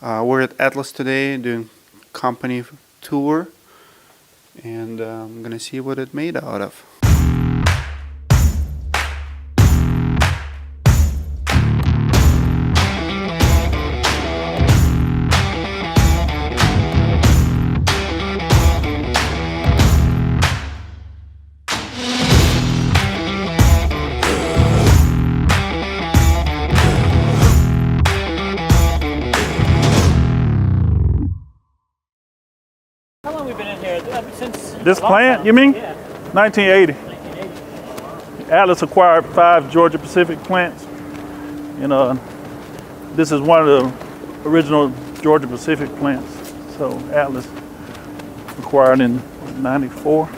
We're at Atlas today doing company tour, and I'm gonna see what it's made out of. How long have we been in here? Since This plant, you mean? Yeah. 1980. 1980. Atlas acquired 5 Georgia Pacific plants. This is one of the original Georgia Pacific plants. So Atlas acquired in 94.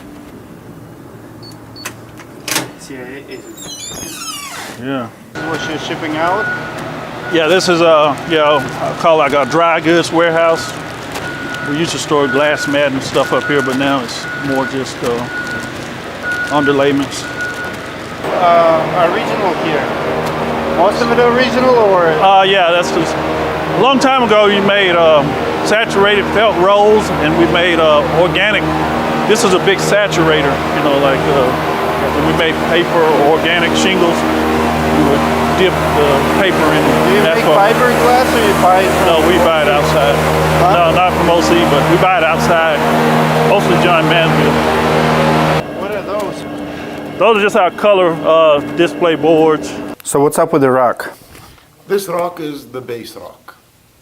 CIA agent. Yeah. This is what you're shipping out? Yeah, this is I call it like a dry goods warehouse. We used to store glass mat and stuff up here, but now it's more just underlayments. Original here. Most of it original, or? Yeah, that's just. A long time ago, we made saturated felt rolls, and we made organic. This is a big saturator, when we made paper or organic shingles, we would dip the paper in. Do you make fiberglass, or you buy it from? No, we buy it outside. Huh? No, not from OC, but we buy it outside. Mostly John Mansfield. What are those? Those are just our color display boards. So what's up with the rock? This rock is the base rock.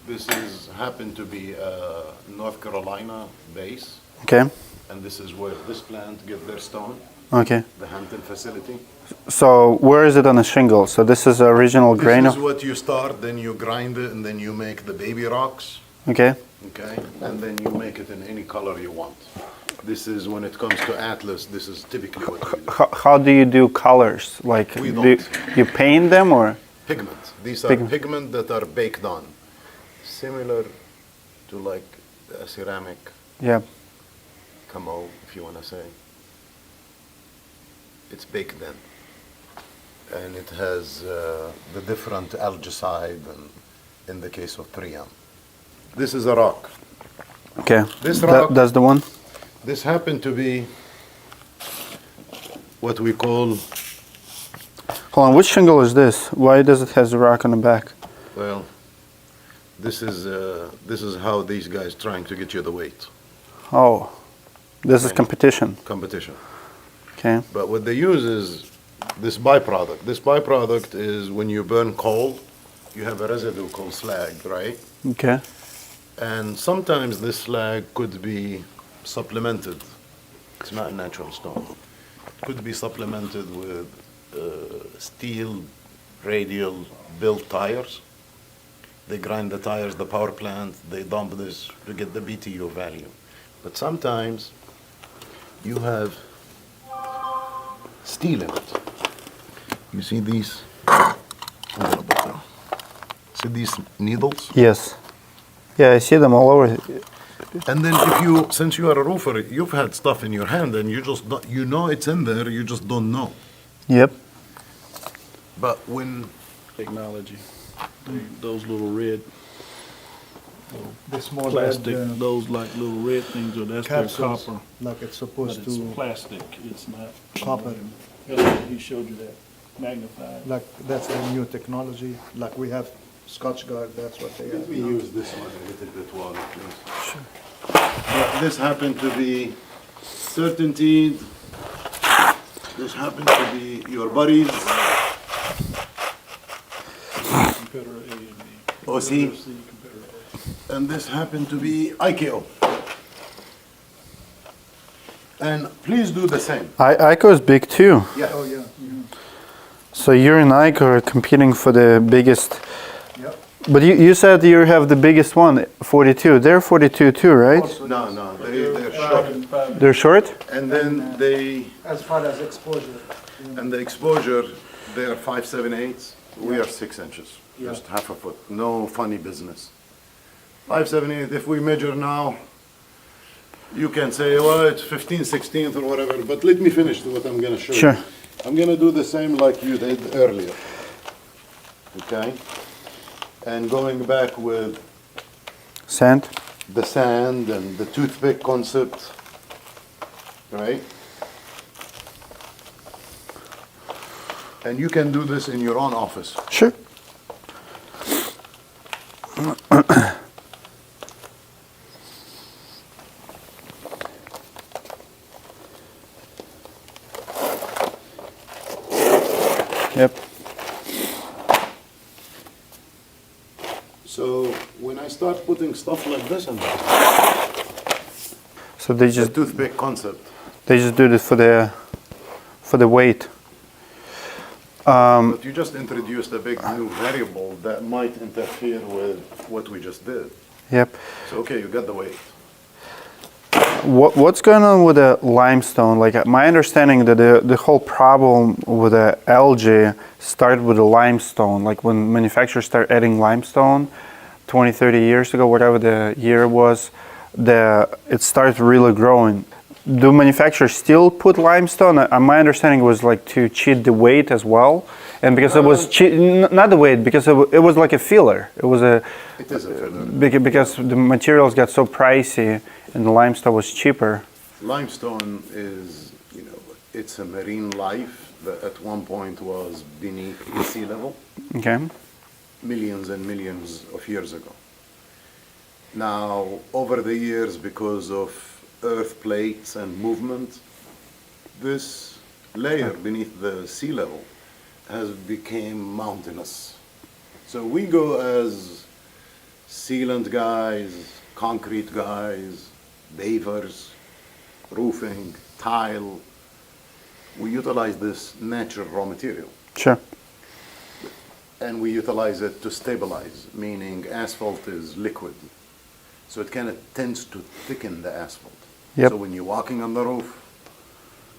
This is happened to be a North Carolina base, Okay. and this is where this plant get their stone, Okay. the Hampton facility. So where is it on the shingle? So this is the original This granule? is what you start, then you grind it, and then you make the baby rocks, Okay. okay? And then you make it in any color you want. This is, when it comes to Atlas, this is typically what we do. How do you do colors? Like, We do don't. you paint them, or? Pigment. These are Pigment. pigment that are baked on. Similar to like a ceramic Yeah. camo, if you want to say. It's baked in. And it has the different algicide and in the case of 3M. This is a rock. Okay. This rock- That's the one? This happened to be what we call, Hold on, which shingle is this? Why does it has a rock on the back? well, this is how these guys trying to get you the weight Oh, this is Okay. competition. competition. Okay. But what they use is this byproduct. This byproduct is when you burn coal, you have a residue called slag, right? Okay. And sometimes this slag could be supplemented. It's not a natural stone. Could be supplemented with steel radial built tires. They grind the tires, the power plant, they dump this to get the BTU value. But sometimes you have steel in it. You see these? See these needles? Yes. Yeah, I see them all over. And then if you, since you are a roofer, you've had stuff in your hand and you just don't, you know it's in there, you just don't know. Yep. But when Technology. Those little red The small plastic, red, those like little red things, or that's their capsules, copper. like it's But supposed it's to, plastic, it's not. Copper. He showed you that magnified. like, that's the new technology, like we have Scotch Guard, that's what they have. we use this one a little bit water, please. But this happened to be certainty. This happened to be your buddies. Competitor A and B. OC. Competitor C, competitor A. And this happened to be IKO. And please do the same. ICO is big too. Yeah. Oh, yeah. So you and ICO are competing for the biggest. Yep. But you said you have the biggest one, 42. They're 42 too, right? Also, No, they're short. They're short? And then they, as far as exposure, and the exposure, they are 5, 7, 8. We are 6 inches, Yeah. just half a foot. No funny business. 5, 7, 8. If we measure now, you can say, well, it's 15, 16th or whatever. But let me finish what I'm going to show Sure. you. I'm going to do the same like you did earlier. Okay? And going back with Sand. the sand and the toothpick concept, right? And you can do this in your own office. Sure. Yep. So when I start putting stuff like this in there, So they the just toothpick concept, do this for the weight. but you just introduced a big new variable that might interfere with what we just did. Yep. So okay, you got the weight. What's going on with the limestone? Like my understanding that the whole problem with the algae started with the limestone. Like when manufacturers start adding limestone 20, 30 years ago, whatever the year was, it started really growing. Do manufacturers still put limestone? My understanding was like to cheat the weight as well, and because it was not the weight, because it was like a filler. It was a It is a filler. because the materials got so pricey and the limestone was cheaper. Limestone is, it's a marine life that at one point was beneath the sea level, Okay. millions and millions of years ago. Now, over the years, because of earth plates and movement, this layer beneath the sea level has become mountainous. So we go as sealant guys, concrete guys, pavers, roofing, tile. We utilize this natural raw material. Sure. And we utilize it to stabilize, meaning asphalt is liquid. So it kind of tends to thicken the asphalt. Yep. So when you're walking on the roof,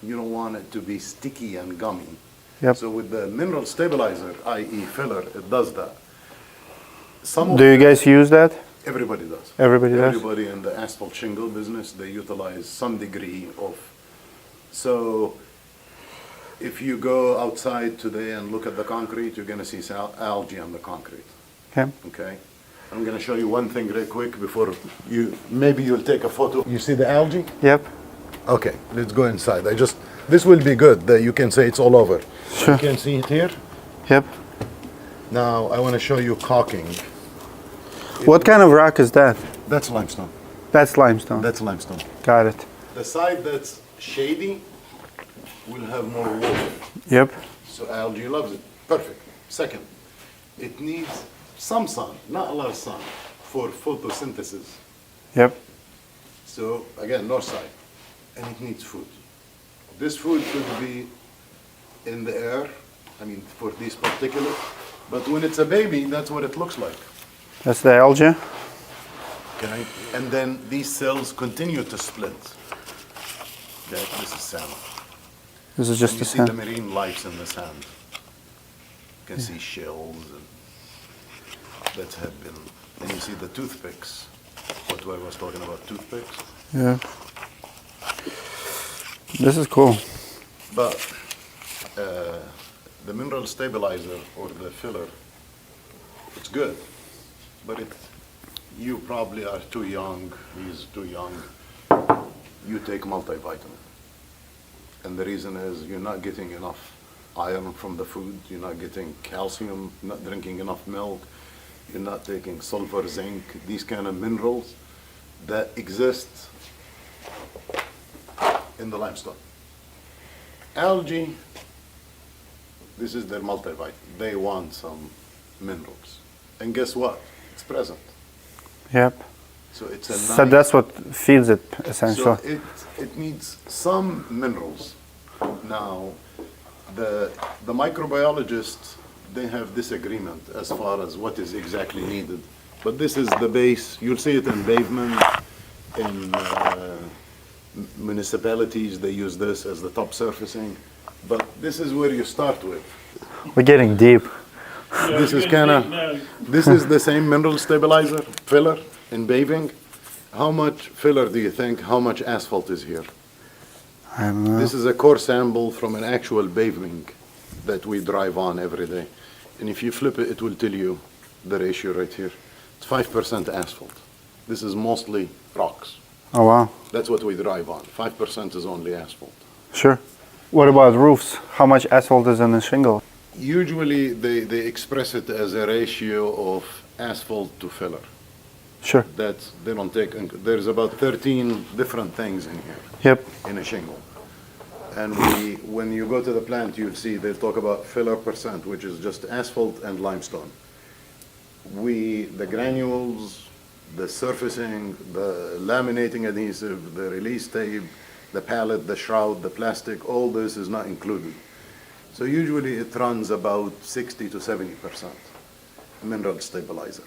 you don't want it to be sticky and gummy. Yep. So with the mineral stabilizer, i.e. filler, it does that. Do you guys use that? Everybody does. Everybody does? Everybody in the asphalt shingle business, they utilize some degree of. So if you go outside today and look at the concrete, you're going to see algae on the concrete. Okay. Okay? I'm going to show you one thing real quick before maybe you'll take a photo. You see the algae? Yep. Okay, let's go inside. This will be good that you can say it's all over. Sure. You can see it here. Yep. Now I want to show you caulking. What kind of rock is that? That's limestone. That's limestone. That's limestone. Got it. The side that's shady will have more water. Yep. So algae loves it. Perfect. Second, it needs some sun, not a lot of sun, for photosynthesis. Yep. So again, north side, and it needs food. This food could be in the air, for these particular, but when it's a baby, that's what it looks like. That's the algae. Okay? And then these cells continue to split. Okay? This is sand. This is And just you the see the sand. marine lives in the sand. You can see shells that have been, and you see the toothpicks. What I was talking about, toothpicks. Yeah. This is cool. But the mineral stabilizer or the filler, it's good. But you probably are too young, he's too young. You take multivitamin. And the reason is you're not getting enough iron from the food, you're not getting calcium, not drinking enough milk, you're not taking sulfur, zinc, these kind of minerals that exist in the limestone. Algae, this is their multivitamin. They want some minerals. And guess what? It's present. Yep. So it's a So nice, that's what feeds it, so essentially. it needs some minerals. Now, the microbiologists, they have disagreement as far as what is exactly needed. But this is the base. You'll see it in pavement, in municipalities, they use this as the top surfacing. But this is where you start with. We're getting deep. This is this is the same mineral stabilizer, filler, in paving. How much filler do you think, how much asphalt is here? I don't know. This is a core sample from an actual paving that we drive on every day. And if you flip it, it will tell you the ratio right here. It's 5% asphalt. This is mostly rocks. Oh, wow. That's what we drive on. 5% is only asphalt. Sure. What about roofs? How much asphalt is in the shingle? Usually they express it as a ratio of asphalt to filler. Sure. That's, they don't take, there's about 13 different things in here. Yep. In a shingle. And when you go to the plant, you'll see they talk about filler percent, which is just asphalt and limestone. The granules, the surfacing, the laminating adhesive, the release tape, the pallet, the shroud, the plastic, all this is not included. So usually it runs about 60 to 70% mineral stabilizer.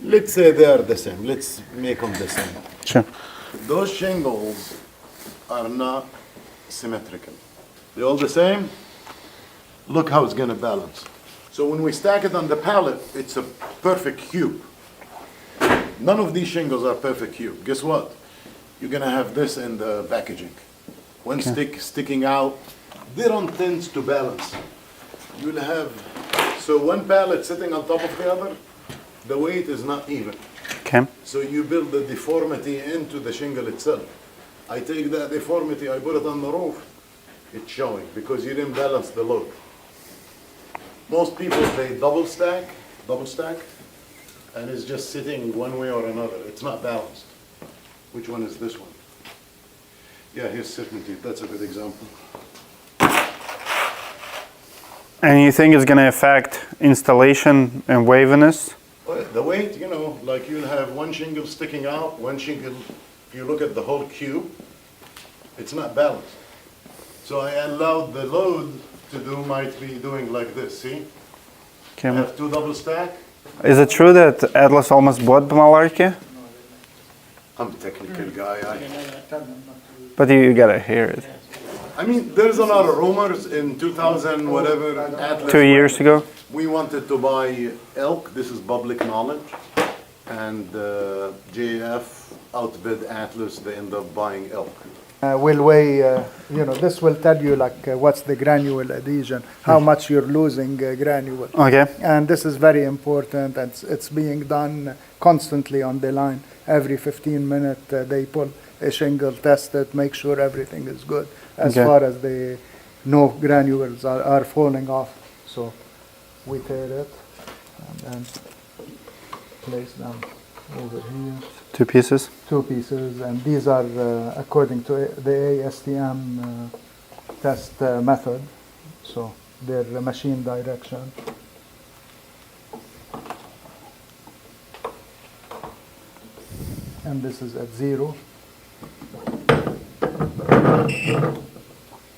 Let's say they are the same. Let's make them the same. Sure. Those shingles are not symmetrical. They're all the same. Look how it's going to balance. So when we stack it on the pallet, it's a perfect cube. None of these shingles are perfect cube. Guess what? You're going to have this in the packaging. One stick sticking out. They don't tend to balance. You'll have, so one pallet sitting on top of the other, the weight is not even. Okay. So you build the deformity into the shingle itself. I take that deformity, I put it on the roof, it's showing because you didn't balance the load. Most people, they double stack, and it's just sitting one way or another. It's not balanced. Which one is this one? Yeah, here's certainty. That's a good example. And you think it's going to affect installation and waviness? Well, the weight, you know, like you'll have one shingle sticking out, one shingle, if you look at the whole cube, it's not balanced. So I allowed the load to do, might be doing like this, see? I Okay. have two double stack. Is it true that Atlas almost bought Malarkey? I'm a technical guy. But you gotta hear it. I mean, there's a lot of rumors in 2000, whatever, Atlas. 2 years ago? We wanted to buy elk, this is public knowledge, and JF outbid Atlas, they end up buying elk. Will weigh, this will tell you like what's the granule adhesion, how much you're losing granule. Okay. And this is very important, and it's being done constantly on the line. Every 15 minutes they pull a shingle, test it, make sure everything is good as Okay. far as the no granules are falling off. So we tear it and then place them over here. 2 pieces? 2 pieces, and these are according to the ASTM test method, so they're machine direction. And this is at 0.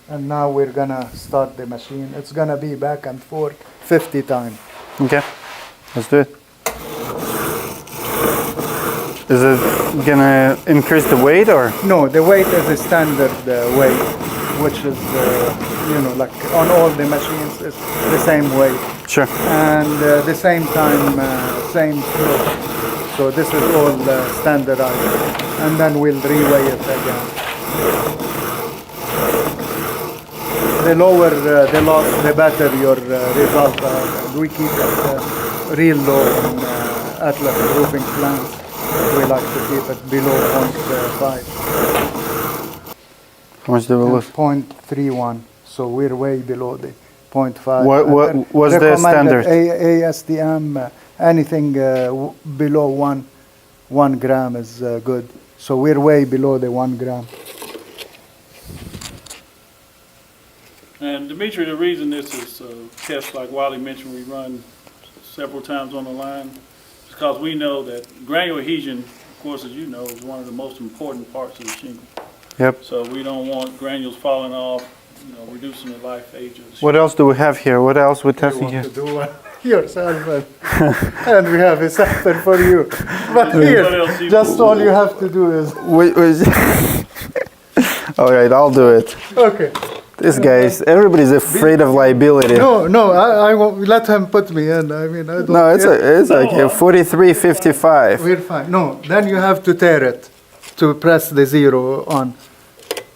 And now we're gonna start the machine. It's gonna be back and forth 50 times. Okay. Let's do it. Is it gonna increase the weight or? No, the weight is a standard weight, which is, like on all the machines, is the same weight. Sure. And the same time, same flow. So this is all standardized. And then we'll reweigh it again. The lower the loss, the better your result are. And we keep it real low in Atlas roofing plants. We like to keep it below 0.5. How much do we lose? 0.31. So we're way below the 0.5. What was the Recommended standard? ASTM, anything below 1 gram is good. So we're way below the 1 gram. And Dmitry, the reason this is kept, like Wally mentioned, we run several times on the line, is because we know that granule adhesion, of course, as you know, is one of the most important parts of the shingle. Yep. So we don't want granules falling off, reducing the life age of the shingle. What else do we have here? What else we're testing You here? want to do one yourself, and we have a sample for you. But What here, else you- just all you have to do is, All right, I'll do it. okay. This guy's, everybody's afraid of liability. No, I won't let him put me in. I mean, I don't No, it's care. it's okay. 43.55. We're fine. No, then you have to tear it to press the 0 on.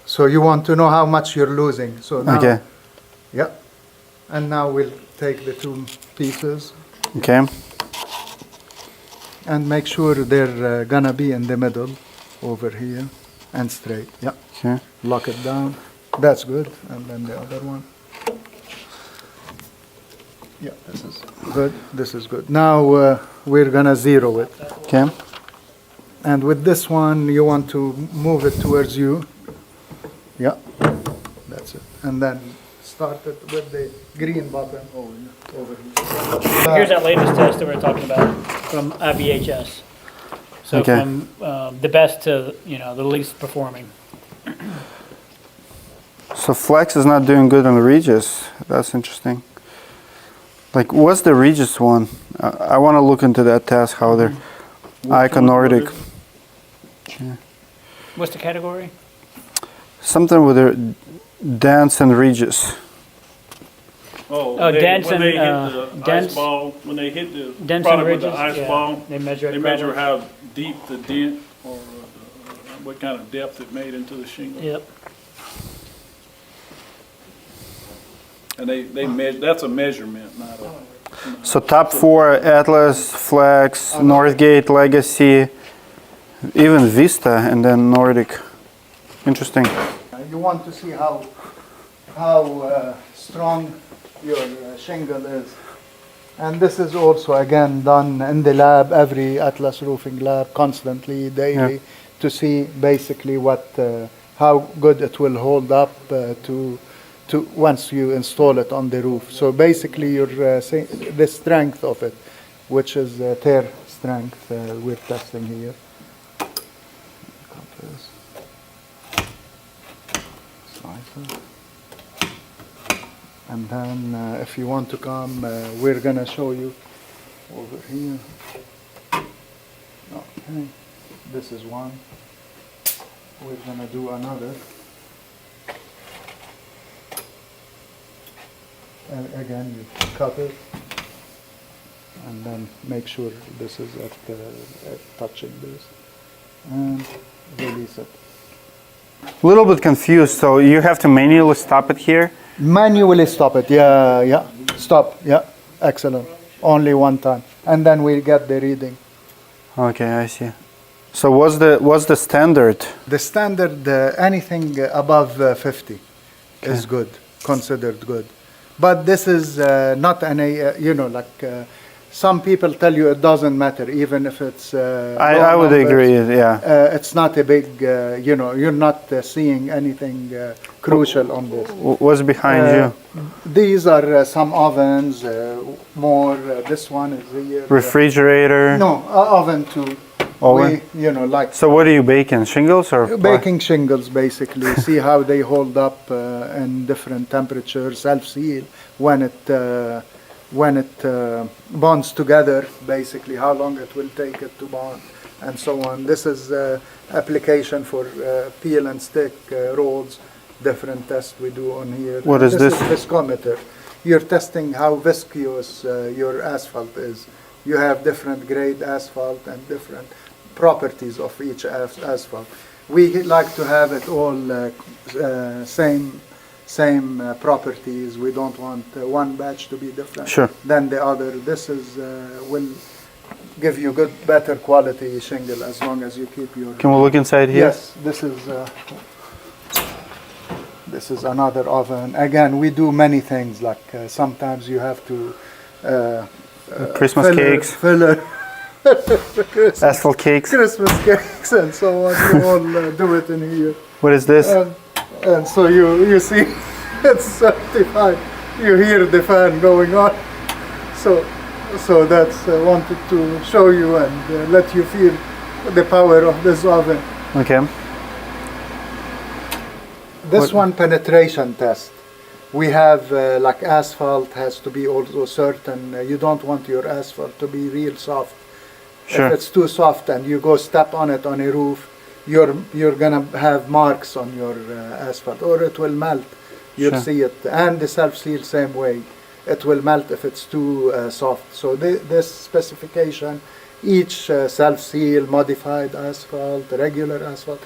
So you want to know how much you're losing. So now, Okay. yeah. And now we'll take the 2 pieces Okay. And make sure they're gonna be in the middle over here and straight. Yeah. Okay. Lock it down. That's good. And then the other one. Yeah, this is good. This is good. Now we're gonna zero it. Okay. And with this one, you want to move it towards you. Yeah, that's it. And then start it with the green button over here. Here's that latest test that we were talking about from VHS. So Okay. from the best to the least performing. So Flex is not doing good on the Regis. That's interesting. Like, what's the Regis one? I want to look into that test, how they're Icon Nordic. What's the category? Something with their Dance and Regis. Oh, dense when and, they hit the dense- ice ball, when they hit the Dense product and with the ridges, ice yeah. ball, They measure it they measure probably. how deep the dent or what kind of depth it made into the shingle. Yep. And they measure, that's a measurement, not a. So top 4, Atlas, Flex, Northgate, Legacy, even Vista, and then Nordic. Interesting. You want to see how strong your shingle is. And this is also again done in the lab, every Atlas roofing lab, constantly, daily, Yeah. to see basically how good it will hold up to once you install it on the roof. So basically, the strength of it, which is tear strength, we're testing here. Compass. Slicer. And then if you want to come, we're gonna show you over here. Okay, this is one. We're gonna do another. And again, you cut it, and then make sure this is at touching this, and release it. A little bit confused. So you have to manually stop it here. Manually stop it. Yeah. Stop. Yeah. Excellent. Only one time, and then we get the reading. Okay, I see. So what's the standard? The standard, anything above 50 is good, considered good. But this is not any, some people tell you it doesn't matter, even if it's. I would agree. Yeah. It's not a big, you're not seeing anything crucial on this. What's behind you? These are some ovens, more. This one is here. Refrigerator. No, oven too. Oven? Like. So what are you baking? Shingles or what? Baking shingles, basically. See how they hold up in different temperatures. Self-seal when it bonds together. Basically, how long it will take it to bond, and so on. This is application for peel and stick rolls. Different tests we do on here. What is this? This is viscometer. You're testing how viscous your asphalt is. You have different grade asphalt and different properties of each asphalt. We like to have it all same properties. We don't want one batch to be different Sure. than the other. This is will give you better quality shingle as long as you keep your. Can we look inside here? Yes, this is another oven. Again, we do many things. Like sometimes you have to. Christmas cakes. Filler. Asphalt cakes. Christmas cakes and so on. You all do it in here. What is this? And so you see, it's certified. You hear the fan going on. So that's wanted to show you and let you feel the power of this oven. Okay. This one penetration test. We have like asphalt has to be also certain. You don't want your asphalt to be real soft. Sure. If it's too soft and you go step on it on a roof, you're gonna have marks on your asphalt, or it will melt. You'll Sure. see it. And the self-seal same way. It will melt if it's too soft. So this specification, each self-seal, modified asphalt, regular asphalt,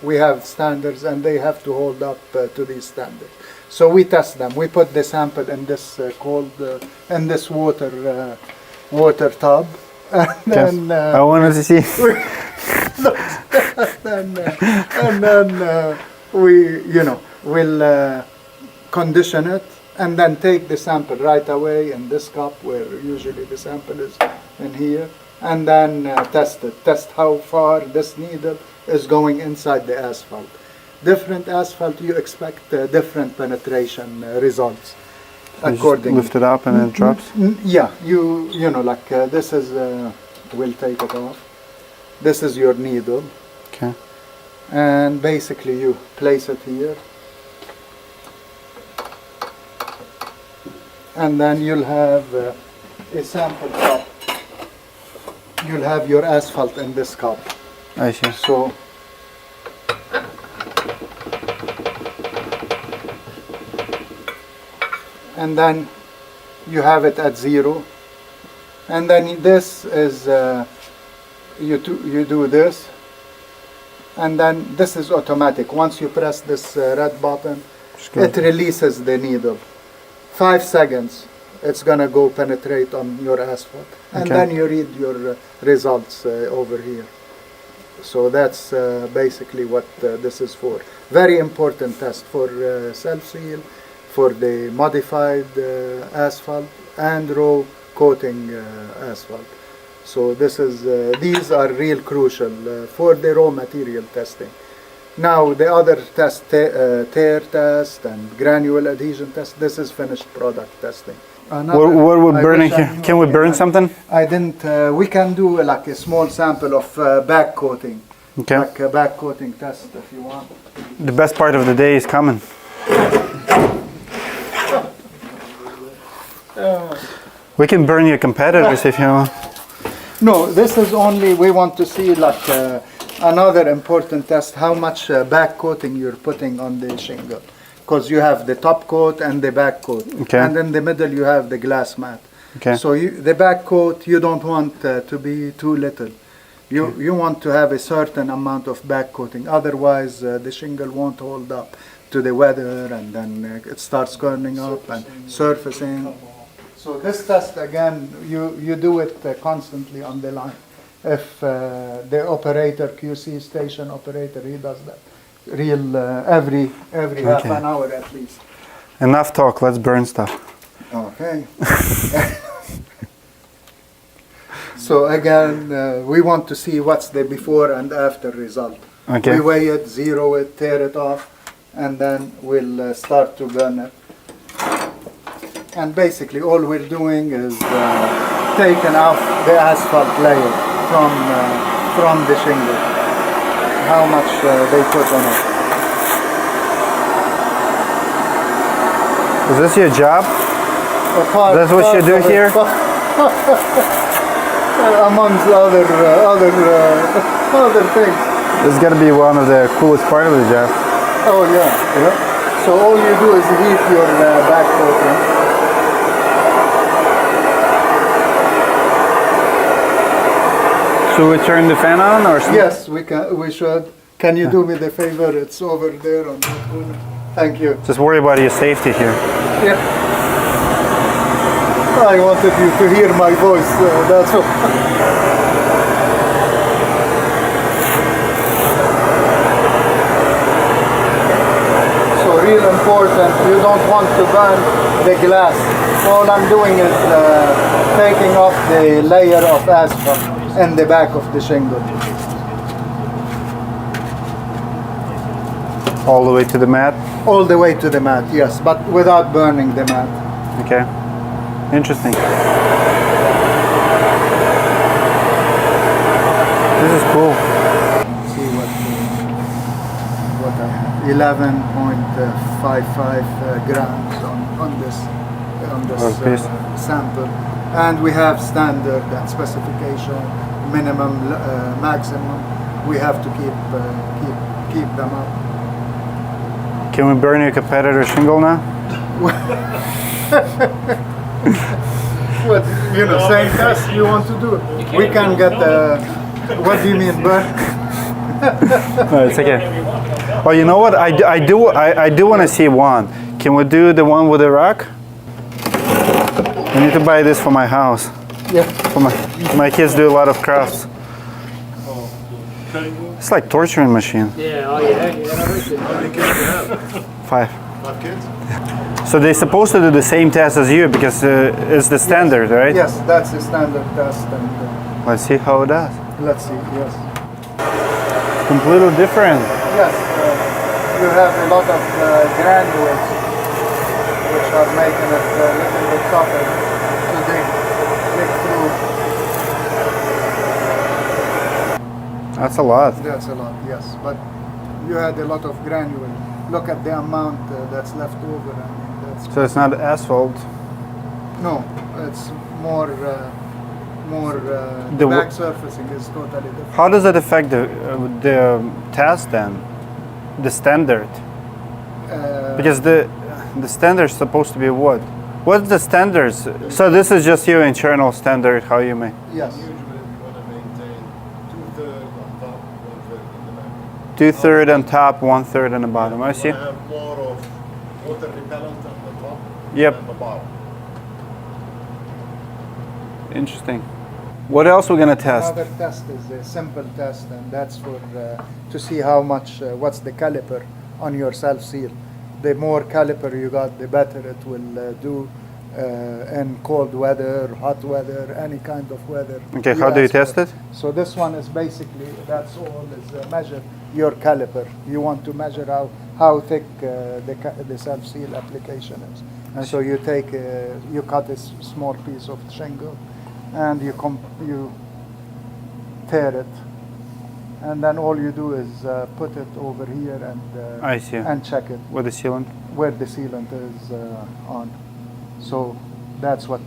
we have standards and they have to hold up to these standards. So we test them. We put the sample in this in this water tub, And then I wanted to see. and then we'll condition it and then take the sample right away in this cup where usually the sample is in here, and then test how far this needle is going inside the asphalt. Different asphalt, you expect different penetration results You just accordingly. lift it up and it drops. Yeah, you know, like this is, we'll take it off. This is your needle, Okay. and basically you place it here, and then you'll have a sample cup. You'll have your asphalt in this cup. I see. So and then you have it at 0, and then this is you do this, and then this is automatic. Once you press this red button, it releases the needle. 5 seconds, it's gonna go penetrate on your asphalt, and Okay. then you read your results over here. So that's basically what this is for. Very important test for self-seal, for the modified asphalt and raw coating asphalt. So this is these are real crucial for the raw material testing. Now the other test, tear test and granule adhesion test, this is finished product testing. What we're I burning wish I here? knew Can we I burn had- something? I didn't. We can do like a small sample of back coating, Okay. like a back coating test if you want. The best part of the day is coming. We can burn your competitors if you want. No, this is only, we want to see like another important test, how much back coating you're putting on the shingle. Because you have the top coat and the back coat. Okay. And in the middle you have the glass mat. Okay. So the back coat, you don't want to be too little. You want to have a certain amount of back coating, otherwise the shingle won't hold up to the weather, and then it starts curling up and surfacing. So this test again, you do it constantly on the line. If the operator, QC station operator, he does that real every half Okay. an hour at least. Enough talk. Let's burn stuff. Okay. So again, we want to see what's the before and after result. Okay. We weigh it, zero it, tear it off, and then we'll start to burn it. And basically all we're doing is taking off the asphalt layer from the shingle, how much they put on it. Is this your job? That's what you do here? Amongst other things. This is gonna be one of the coolest part of the job. Oh yeah. So all you do is heat your back coating. Should we turn the fan on or something? Yes, we can. We should. Can you do me the favor? It's over there on that corner. Thank you. Just worry about your safety here. Yeah. I wanted you to hear my voice. That's all. So real important. You don't want to burn the glass. All I'm doing is taking off the layer of asphalt in the back of the shingle. All the way to the mat. All the way to the mat, yes, but without burning the mat. Okay. Interesting. This is cool. See what I have. 11.55 grams on this piece. sample, and we have standard and specification, minimum, maximum. We have to keep them up. Can we burn your competitor shingle now? What, same test you want to do? We can get what do you mean burn? No, it's okay. Oh, you know what? I do want to see one. Can we do the one with the rock? I need to buy this for my house. Yeah. My kids do a lot of crafts. It's like torturing machine. Yeah, oh yeah, yeah. How many kids do you have? 5. 5 kids? So they're supposed to do the same test as you because it's the standard, right? Yes, that's the standard test, and Let's see how it does. let's see. Yes. Completely different. Yes, you have a lot of granules which are making it a little bit tougher to dig through. That's a lot. That's a lot, yes. But you had a lot of granule. Look at the amount that's left over. I mean, that's So it's not asphalt. no, it's more. The The wo- back surfacing is totally different. How does it affect the test then? The standard? Because the standard is supposed to be what? What's the standards? So this is just your internal standard, how you make. Yes. Usually we want to maintain 2/3 on top, 1/3 in the back. 2/3 on top, 1/3 on the bottom. I see. We want to have more of water repellent on the top Yep. than the bottom. Interesting. What else we're gonna test? Another test is a simple test, and that's for to see how much, what's the caliper on your self-seal. The more caliper you got, the better it will do in cold weather, hot weather, any kind of weather. Okay, how do you ask for. test it? So this one is basically, that's all, is measure your caliper. You want to measure how thick the self-seal application is. And so you take, you cut a small piece of shingle, and you tear it, and then all you do is put it over here I see. and check it With the sealant? where the sealant is on. So that's what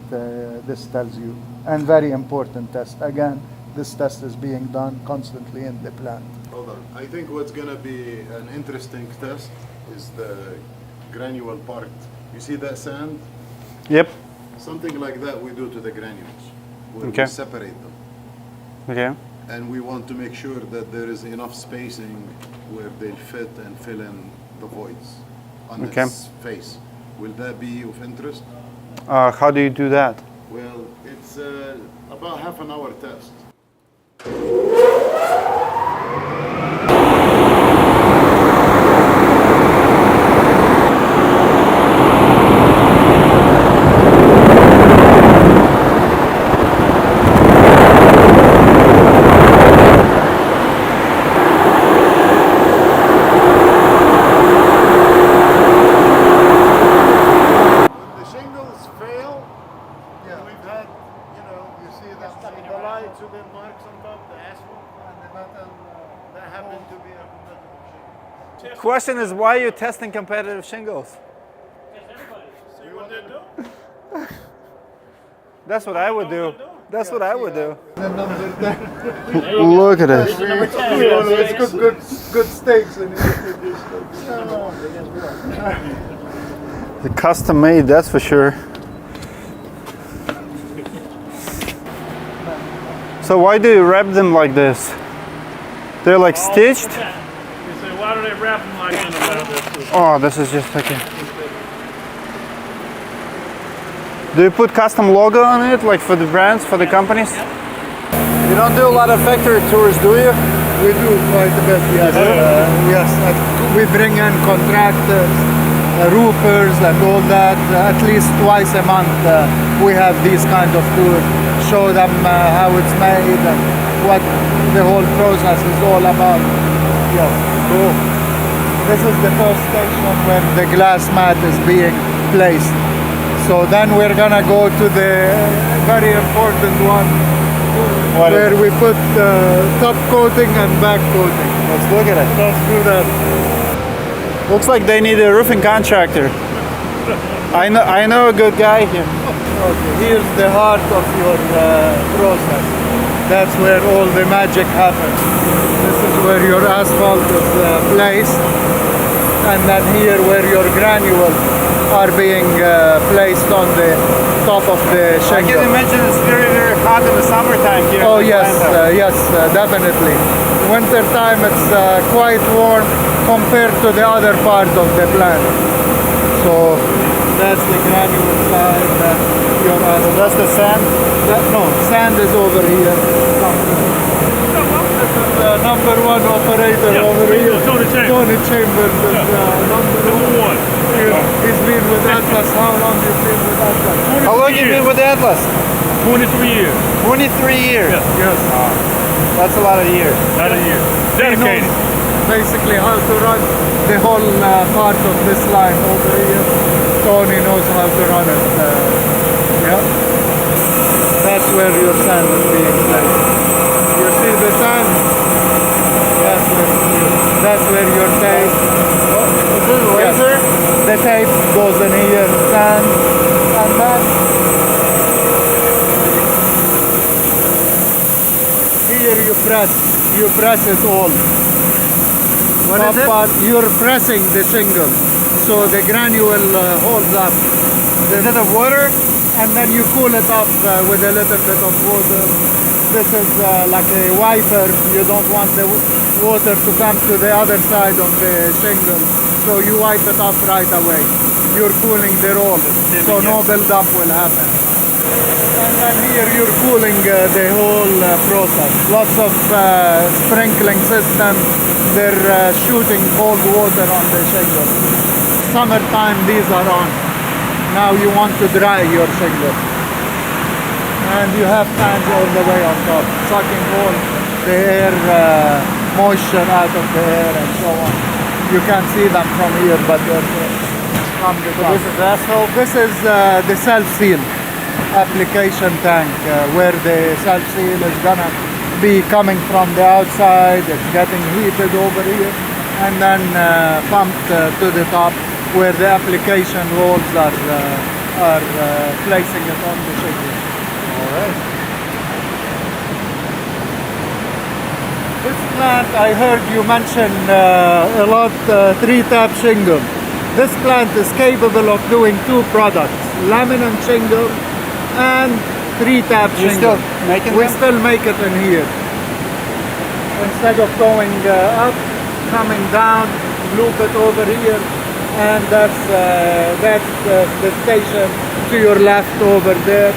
this tells you. And very important test. Again, this test is being done constantly in the plant. Hold on. I think what's going to be an interesting test is the granule part. You see that sand? Yep. Something like that we do to the granules. Where Okay. we separate them. Okay. And we want to make sure that there is enough spacing where they'll fit and fill in the voids on Okay. its face. Will that be of interest? How do you do that? Well, it's about half an hour test. When the shingles fail, Yeah. we've had, you see that the lights with the marks on top, the asphalt, that happened to be a competitive shingle. Question is why you're testing competitive shingles? See what they do? That's what I would do. That's what I would do. The number 10. Look at this. It's good steaks in it. The custom made, that's for sure. So why do you wrap them like this? They're like stitched? You say, why do they wrap them like in around this? Oh, this is just like a... Do you put custom logo on it, like for the brands, for the companies? You don't do a lot of factory tours, do you? We do quite a bit, yes. Yes, we bring in contractors, roofers and all that. At least twice a month we have these kind of tours. Show them how it's made and what the whole process is all about. Yes, cool. This is the first station where the glass mat is being placed. So then we're gonna go to the very important one What where we put top coating and back coating. Let's look at it. Let's do that. Looks like they need a roofing contractor. I know a good guy here. Okay, here's the heart of your process. That's where all the magic happens. This is where your asphalt is placed, and then here where your granules are being placed on the top of the I shingle. can imagine it's very, very hot in the summertime here. Oh in yes, Atlanta. yes, definitely. Winter time it's quite warm compared to the other part of the plant. So that's the granule side. That's the sand. No, sand is over here. This is number one operator Yeah, over here. Tony Chambers. Tony Chambers is number one. He's been with Atlas. How long you been with Atlas? How long you been with Atlas? 23 years. 23 years. Yeah. Yes. That's a lot of years. Not a year. Dedicated. Basically how to run the whole part of this line over here. Tony knows how to run it. Yeah. That's where your sand is being placed. You see the sand? That's where your tape. Is this a laser? Yes. The tape goes in here, sand, and then here you press it all. What is it? You're pressing the shingle, so the granule holds up. Is it the water? And then you cool it up with a little bit of water. This is like a wiper. You don't want the water to come to the other side of the shingle, so you wipe it off right away. You're cooling the roll, so no build-up will happen. And then here you're cooling the whole process. Lots of sprinkling system. They're shooting cold water on the shingle. Summertime, these are on. Now you want to dry your shingle. And you have fans all the way on top, sucking all the air, moisture out of the air and so on. You can't see them from here, but they're from the top. This is asphalt? This is the self-seal application tank where the self-seal is gonna be coming from the outside. It's getting heated over here and then pumped to the top where the application rolls are placing it on the shingle. All right. This plant, I heard you mention a lot, 3-tap shingle. This plant is capable of doing 2 products, laminate shingle and 3-tap You're shingle. still making We them? still make it in here. Instead of going up, coming down, loop it over here, and that's the station to your left over there,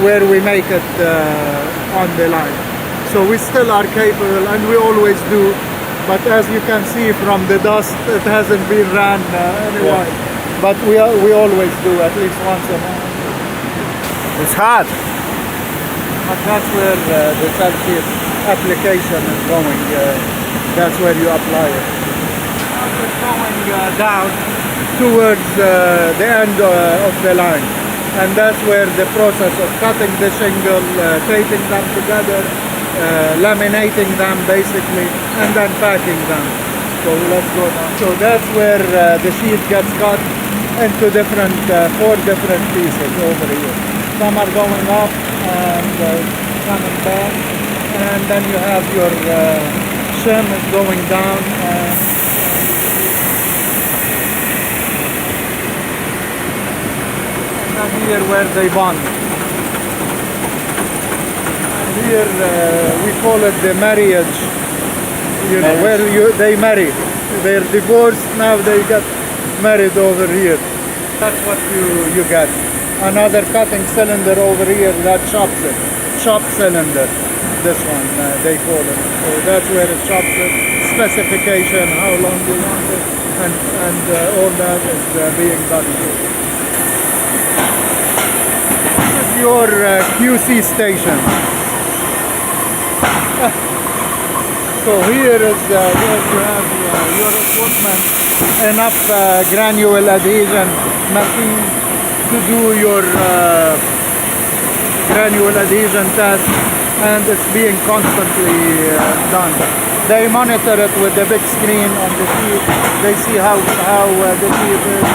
where we make it on the line. So we still are capable, and we always do. But as you can see from the dust, it hasn't been ran anyway. But we always do at least once a month. It's hot. But that's where the self-seal application is going. That's where you apply it. Now we're going down towards the end of the line. And that's where the process of cutting the shingle, taping them together, laminating them basically, and then packing them. So let's go down. So that's where the sheet gets cut into different, 4 different pieces over here. Some are going up and coming back, and then you have your shim is going down. And then here where they bond. And here we call it the marriage. You know, where they marry. They're divorced, now they get married over here. That's what you get. Another cutting cylinder over here that chops it. Chop cylinder, this one they call it. So that's where it chops it. Specification, how long you want it, and all that is being done here. This is your QC station. So here is where you have your equipment, enough granule adhesion machine to do your granule adhesion test, and it's being constantly done. They monitor it with the big screen on the sheet. They see how the sheet is,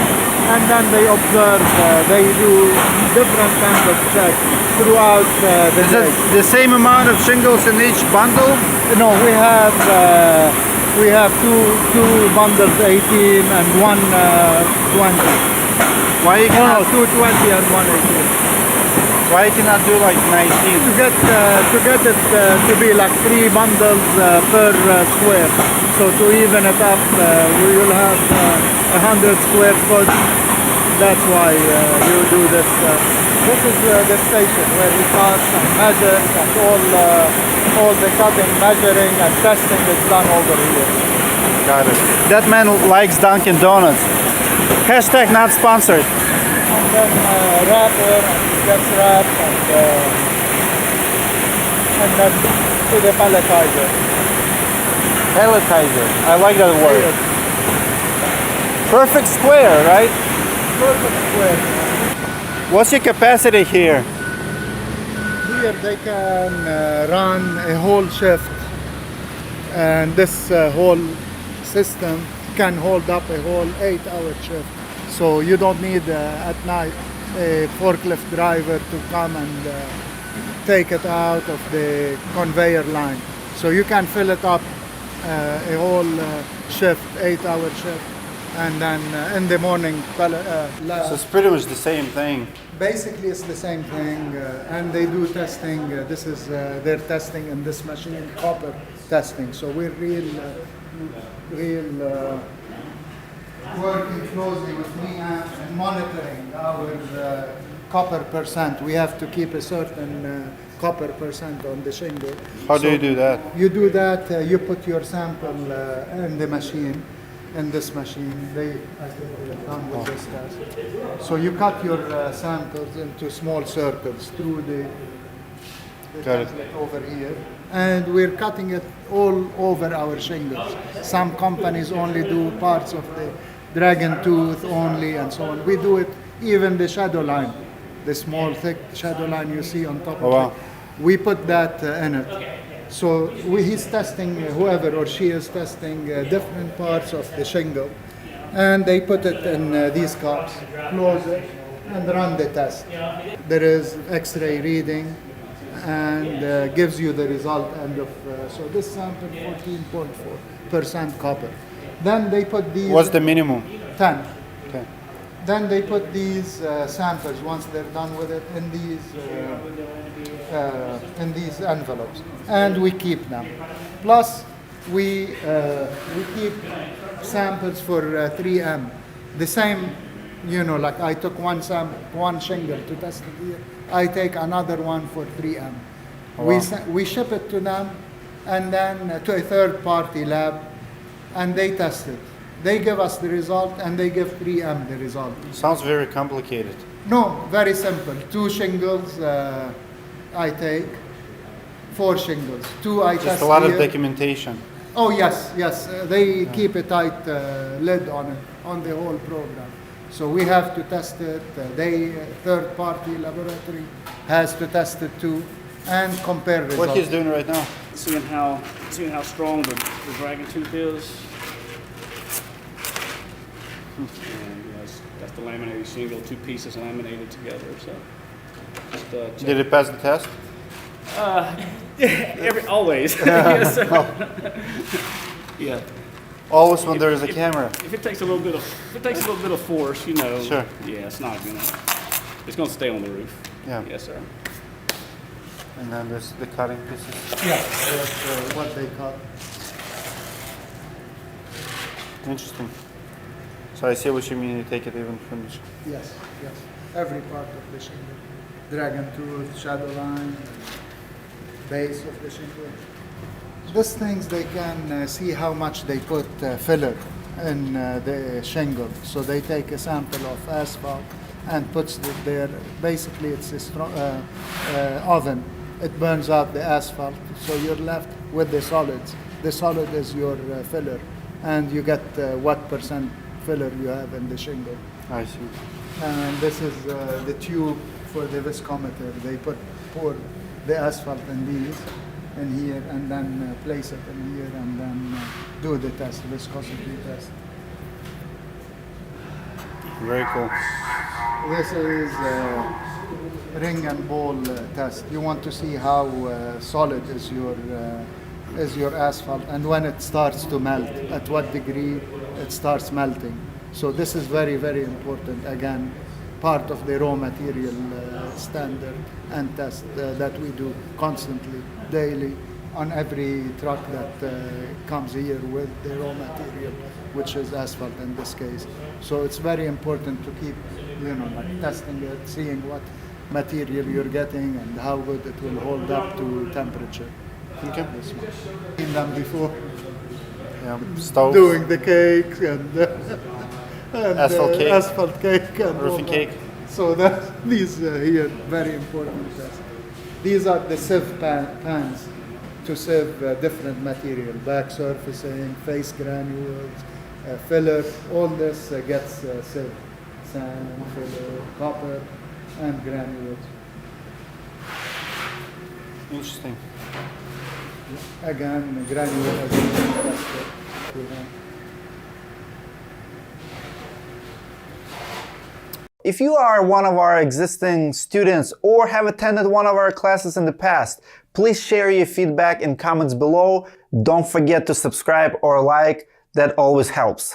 and then they observe. They do different kinds of checks throughout the Is day. it the same amount of shingles in each bundle? No, we have two bundles 18 and one 20. Why you No, cannot 220 and 118. Why you cannot do like 19? To get it to be like 3 bundles per square. So to even it up, we will have 100 square foot that's why you do this. This is the station where we cut and measure, and all the cutting, measuring, and testing is done over here. Got it. That man likes Dunkin' Donuts. Hashtag not sponsored. And then wrapper, and it gets wrapped, and then to the palletizer. Pelletizer. I like that word. Perfect square, right? Perfect square. What's your capacity here? Here they can run a whole shift, and this whole system can hold up a whole 8-hour shift. So you don't need at night a forklift driver to come and take it out of the conveyor line. So you can fill it up a whole shift, 8-hour shift, and then in the morning. So it's pretty much the same thing. Basically, it's the same thing, and they do testing. This is their testing in this machine, copper testing. So we're working closely with me and monitoring our copper percent. We have to keep a certain copper percent on the shingle. How do you do that? You do that. You put your sample in the machine. In this machine, I think they're done with this test. So you cut your samples into small circles through the Got it. template over here, and we're cutting it all over our shingles. Some companies only do parts of the dragon tooth only, and so on. We do it even the shadow line, the small thick shadow line you see on top Oh, of wow. it. We put that in it. So he's testing, whoever or she is testing different parts of the shingle, and they put it in these cups, close it, and run the test. There is X-ray reading, and gives you the result. So this sample 14.4% copper. Then they put these. What's the minimum? 10. Okay. Then they put these samples, once they're done with it, in these envelopes, and we keep them. Plus, we keep samples for 3M. The same, like I took one shingle to test it here. I take another one for 3M. Oh, wow. We ship it to them, and then to a third-party lab, and they test it. They give us the result, and they give 3M the result. Sounds very complicated. No, very simple. 2 shingles I take, 4 shingles. 2 I test Just a lot of here. documentation. Oh yes. They keep a tight lid on it, on the whole program. So we have to test it. Third-party laboratory has to test it too, and compare results. What he's doing right now? Seeing how strong the dragon tooth is. And that's the laminated shingle, 2 pieces laminated together. So just check. Did it pass the test? Always. Yes, sir. Yeah. Always when there is a camera. If it takes a little bit of force, Sure. Yeah, it's gonna stay on the roof. Yeah. Yes, sir. And then there's the cutting pieces. Yeah, that's what they cut. Interesting. So I see what you mean. You take it even finished. Yes. Every part of the shingle. Dragon tooth, shadow line, base of the shingle. These things, they can see how much they put filler in the shingle. So they take a sample of asphalt and puts it there. Basically, it's a strong oven. It burns out the asphalt. So you're left with the solids. The solid is your filler, and you get what percent filler you have in the shingle. I see. And this is the tube for the viscometer. They pour the asphalt in here, and then place it in here, and then do the test, viscosity test. Very cool. This is ring and ball test. You want to see how solid is your asphalt, and when it starts to melt, at what degree it starts melting. So this is very, very important. Again, part of the raw material standard and test that we do constantly, daily, on every truck that comes here with the raw material, which is asphalt in this case. So it's very important to keep, like testing it, seeing what material you're getting and how good it will hold up to temperature. Okay. Seen them before Stove. doing the cake and, and Asphalt cake. asphalt cake and Roofing all cake. that. So that these here very important tests. These are the sieve pans to sieve different material, back surfacing, face granules, filler. All this gets sieved: sand, filler, copper, and granules. Interesting. Again, granule as a tester. If you are one of our existing students or have attended one of our classes in the past, please share your feedback in comments below. Don't forget to subscribe or like, that always helps.